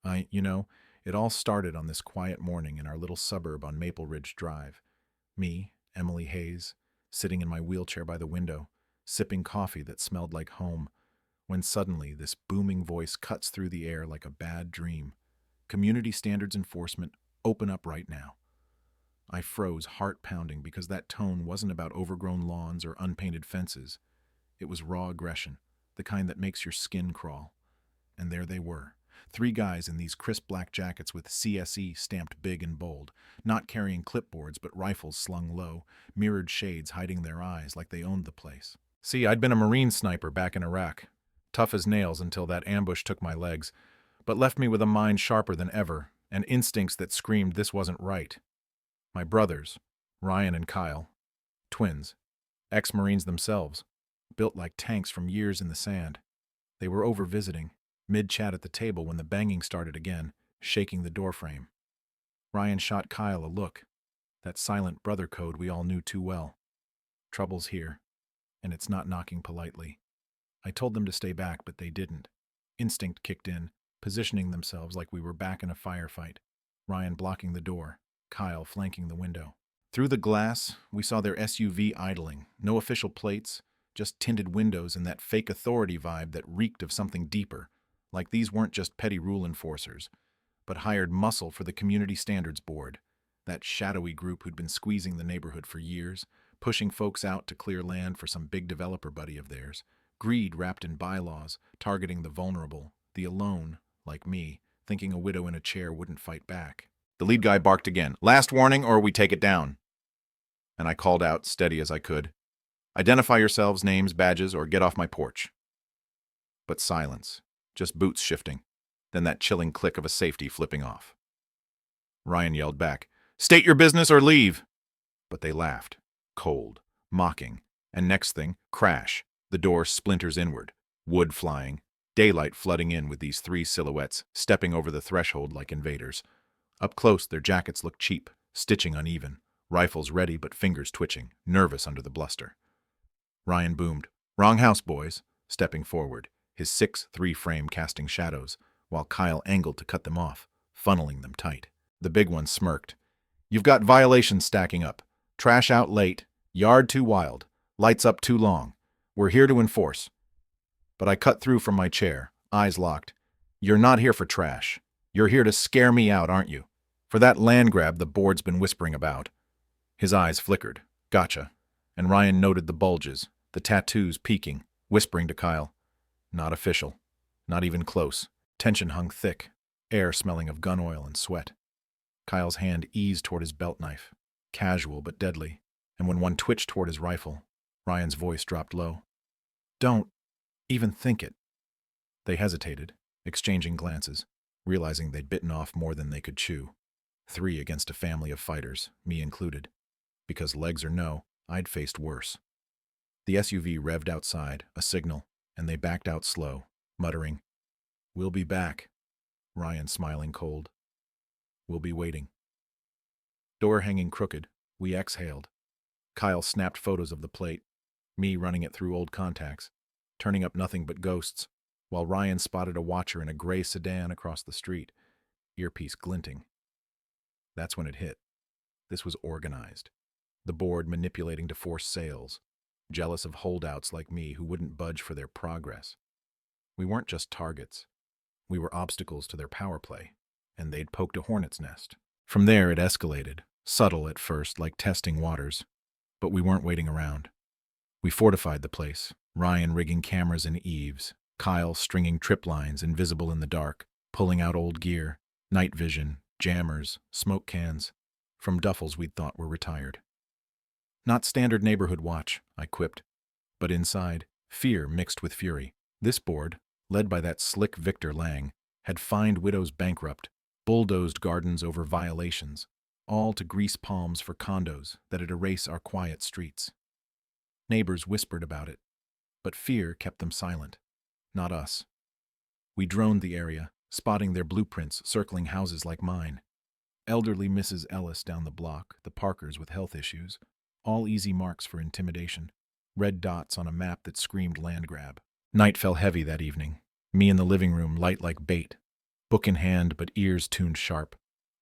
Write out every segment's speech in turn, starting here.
It all started on this quiet morning in our little suburb on Maple Ridge Drive. Me, Emily Hayes, sitting in my wheelchair by the window, sipping coffee that smelled like home, when suddenly this booming voice cuts through the air like a bad dream. Community standards enforcement, open up right now. I froze, heart pounding, because that tone wasn't about overgrown lawns or unpainted fences. It was raw aggression, the kind that makes your skin crawl. And there they were. Three guys in these crisp black jackets with CSE stamped big and bold, not carrying clipboards but rifles slung low, mirrored shades hiding their eyes like they owned the place. See, I'd been a Marine sniper back in Iraq, tough as nails until that ambush took my legs, but left me with a mind sharper than ever and instincts that screamed this wasn't right. My brothers, Ryan and Kyle, twins, ex-Marines themselves, built like tanks from years in the sand. They were over visiting, mid-chat at the table when the banging started again, shaking the doorframe. Ryan shot Kyle a look, that silent brother code we all knew too well. Trouble's here, and it's not knocking politely. I told them to stay back, but they didn't. Instinct kicked in, positioning themselves like we were back in a firefight. Ryan blocking the door, Kyle flanking the window. Through the glass, we saw their SUV idling, no official plates, just tinted windows and that fake authority vibe that reeked of something deeper, like these weren't just petty rule enforcers, but hired muscle for the Community Standards Board, that shadowy group who'd been squeezing the neighborhood for years, pushing folks out to clear land for some big developer buddy of theirs, greed wrapped in bylaws, targeting the vulnerable, the alone, like me, thinking a widow in a chair wouldn't fight back. The lead guy barked again, "Last warning or we take it down." And I called out, steady as I could, "Identify yourselves, names, badges, or get off my porch." But silence, just boots shifting, then that chilling click of a safety flipping off. Ryan yelled back, "State your business or leave!" But they laughed, cold, mocking, and next thing, crash, the door splinters inward, wood flying, daylight flooding in with these three silhouettes stepping over the threshold like invaders. Up close, their jackets looked cheap, stitching uneven, rifles ready but fingers twitching, nervous under the bluster. Ryan boomed, "Wrong house, boys," stepping forward, his 6'3" frame casting shadows, while Kyle angled to cut them off, funneling them tight. The big one smirked. "You've got violations stacking up. Trash out late, yard too wild, lights up too long. We're here to enforce." But I cut through from my chair, eyes locked. "You're not here for trash. You're here to scare me out, aren't you? For that land grab the board's been whispering about." His eyes flickered. "Gotcha." And Ryan noted the bulges, the tattoos peeking, whispering to Kyle, "Not official. Not even close." Tension hung thick, air smelling of gun oil and sweat. Kyle's hand eased toward his belt knife, casual but deadly, and when one twitched toward his rifle, Ryan's voice dropped low. "Don't even think it." They hesitated, exchanging glances, realizing they'd bitten off more than they could chew. Three against a family of fighters, me included. Because legs or no, I'd faced worse. The SUV revved outside, a signal, and they backed out slow, muttering, "We'll be back." Ryan smiling cold. "We'll be waiting." Door hanging crooked, we exhaled. Kyle snapped photos of the plate, me running it through old contacts, turning up nothing but ghosts, while Ryan spotted a watcher in a gray sedan across the street, earpiece glinting. That's when it hit. This was organized. The board manipulating to force sales, jealous of holdouts like me who wouldn't budge for their progress. We weren't just targets. We were obstacles to their power play, and they'd poked a hornet's nest. From there it escalated, subtle at first, like testing waters. But we weren't waiting around. We fortified the place, Ryan rigging cameras in eaves, Kyle stringing trip lines invisible in the dark, pulling out old gear, night vision, jammers, smoke cans, from duffels we'd thought were retired. Not standard neighborhood watch, I quipped, but inside, fear mixed with fury. This board, led by that slick Victor Lang, had fined widows bankrupt, bulldozed gardens over violations, all to grease palms for condos that'd erase our quiet streets. Neighbors whispered about it, but fear kept them silent, not us. We droned the area, spotting their blueprints circling houses like mine. Elderly Mrs. Ellis down the block, the Parkers with health issues, all easy marks for intimidation, red dots on a map that screamed land grab. Night fell heavy that evening, me in the living room light like bait, book in hand but ears tuned sharp,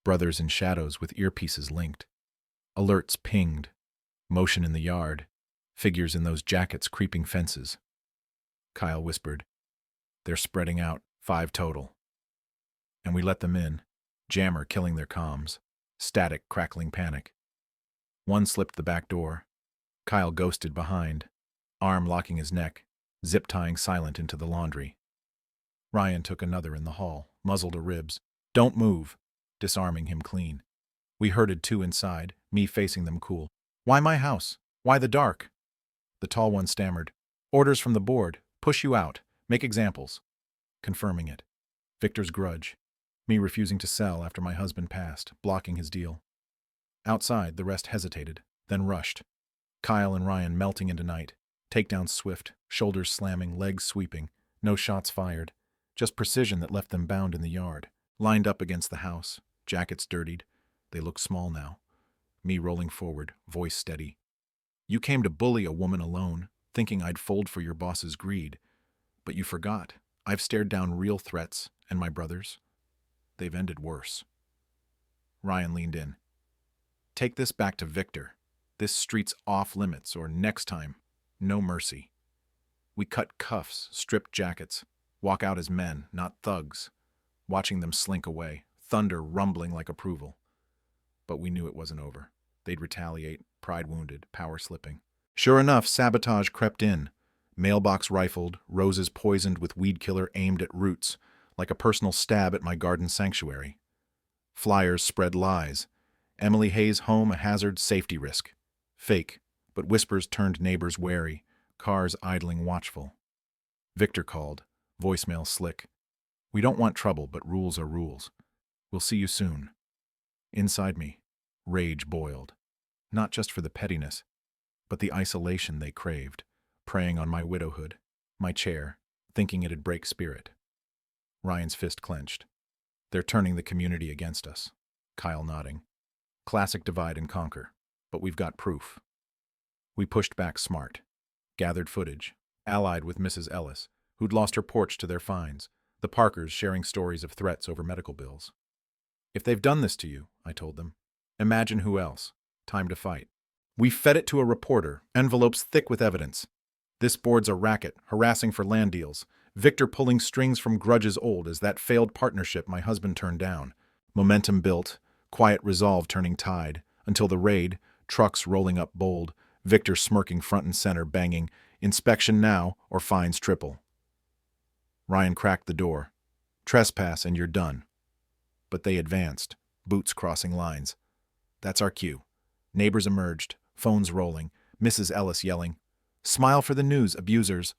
brothers in shadows with earpieces linked. Alerts pinged, motion in the yard, figures in those jackets creeping fences. Kyle whispered, "They're spreading out, 5 total." And we let them in, jammer killing their comms, static crackling panic. One slipped the back door. Kyle ghosted behind, arm locking his neck, zip-tying silent into the laundry. Ryan took another in the hall, muzzled a ribs. "Don't move," disarming him clean. We herded 2 inside, me facing them cool. "Why my house? Why the dark?" The tall one stammered, "Orders from the board. Push you out. Make examples." Confirming it. Victor's grudge. Me refusing to sell after my husband passed, blocking his deal. Outside, the rest hesitated, then rushed. Kyle and Ryan melting into night. Takedowns swift, shoulders slamming, legs sweeping. No shots fired. Just precision that left them bound in the yard. Lined up against the house, jackets dirtied. They look small now. Me rolling forward, voice steady. "You came to bully a woman alone, thinking I'd fold for your boss's greed. But you forgot. I've stared down real threats, and my brothers. They've ended worse." Ryan leaned in. "Take this back to Victor. This street's off limits, or next time, no mercy." We cut cuffs, stripped jackets, walk out as men, not thugs, watching them slink away, thunder rumbling like approval. But we knew it wasn't over. They'd retaliate, pride wounded, power slipping. Sure enough, sabotage crept in. Mailbox rifled, roses poisoned with weed killer aimed at roots, like a personal stab at my garden sanctuary. Flyers spread lies. Emily Hayes' home a hazard, safety risk. Fake, but whispers turned neighbors wary, cars idling watchful. Victor called, voicemail slick. "We don't want trouble, but rules are rules. We'll see you soon." Inside me, rage boiled. Not just for the pettiness, but the isolation they craved, preying on my widowhood, my chair, thinking it'd break spirit. Ryan's fist clenched. "They're turning the community against us." Kyle nodding. "Classic divide and conquer, but we've got proof." We pushed back smart, gathered footage, allied with Mrs. Ellis, who'd lost her porch to their fines, the Parkers sharing stories of threats over medical bills. "If they've done this to you," I told them, "imagine who else. Time to fight." We fed it to a reporter, envelopes thick with evidence. This board's a racket, harassing for land deals. Victor pulling strings from grudges old as that failed partnership my husband turned down. Momentum built, quiet resolve turning tide, until the raid, trucks rolling up bold, Victor smirking front and center, banging, "Inspection now or fines triple." Ryan cracked the door. "Trespass and you're done." But they advanced, boots crossing lines. That's our cue. Neighbors emerged, phones rolling, Mrs. Ellis yelling, "Smile for the news, abusers."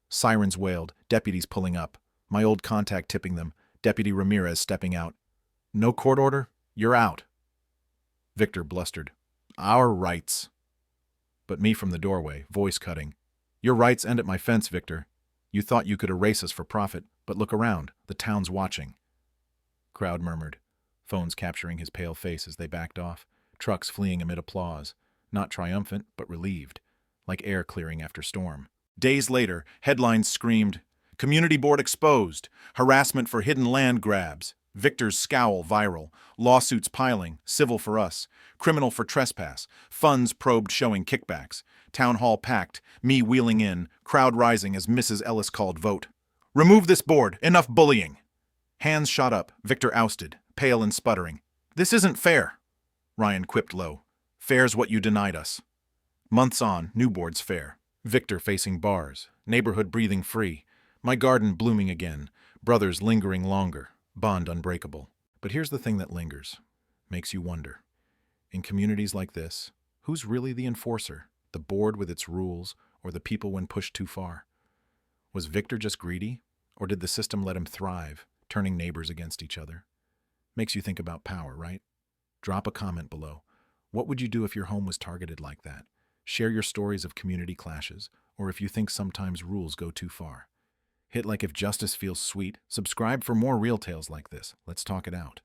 Sirens wailed, deputies pulling up, my old contact tipping them, Deputy Ramirez stepping out. "No court order? You're out." Victor blustered, "Our rights." But me from the doorway, voice cutting, "Your rights end at my fence, Victor. You thought you could erase us for profit, but look around, the town's watching." Crowd murmured, phones capturing his pale face as they backed off, trucks fleeing amid applause, not triumphant, but relieved, like air clearing after storm. Days later, headlines screamed, "Community board exposed, harassment for hidden land grabs, Victor's scowl viral, lawsuits piling, civil for us, criminal for trespass, funds probed showing kickbacks, town hall packed, me wheeling in, crowd rising as Mrs. Ellis called vote. Remove this board, enough bullying." Hands shot up, Victor ousted, pale and sputtering. "This isn't fair." Ryan quipped low, "Fair's what you denied us." Months on, new board's fair. Victor facing bars, neighborhood breathing free, my garden blooming again, brothers lingering longer, bond unbreakable. But here's the thing that lingers, makes you wonder. In communities like this, who's really the enforcer? The board with its rules, or the people when pushed too far? Was Victor just greedy, or did the system let him thrive, turning neighbors against each other? Makes you think about power, right? Drop a comment below. What would you do if your home was targeted like that? Share your stories of community clashes, or if you think sometimes rules go too far. Hit like if justice feels sweet. Subscribe for more real tales like this. Let's talk it out.